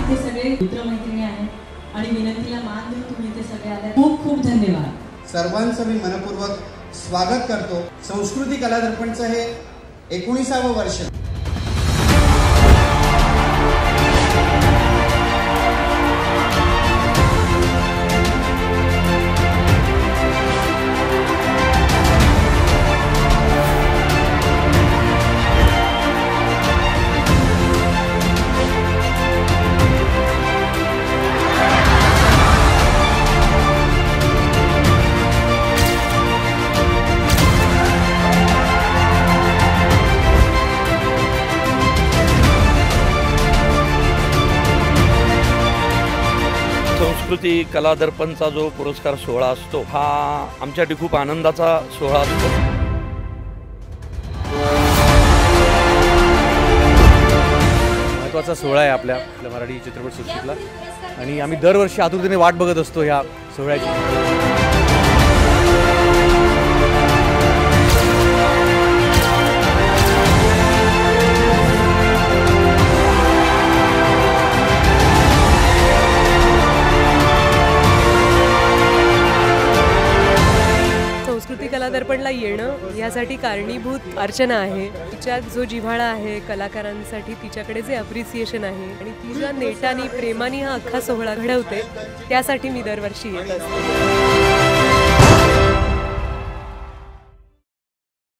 इथे सगळे मित्रमैत्रिणी आहेत आणि विनंतीला मान देऊन तुम्ही इथे सगळे आले, खूप खूप धन्यवाद। सर्वांचं मी मनपूर्वक स्वागत करतो। संस्कृती कला दर्पणचं हे 19वे वर्ष। संस्कृती कला दर्पणचा जो पुरस्कार सोहळा असतो हा आमच्यासाठी खूप आनंदाचा सोहळा असतो। महत्त्वाचा सोहळा आहे आपल्या मराठी चित्रपट सृष्टीतला आणि आम्ही दरवर्षी आतुरतेने वाट बघत असतो ह्या सोहळ्याची। संस्कृती कला दर्पणला येणं यासाठी कारणीभूत अर्चना आहे। तिच्यात जो जिव्हाळा आहे कलाकारांसाठी, तिच्याकडे जे अप्रिसिएशन आहे आणि ती ज्या नेटाने प्रेमाने हा अख्खा सोहळा घडवते त्यासाठी मी दरवर्षी येत असते।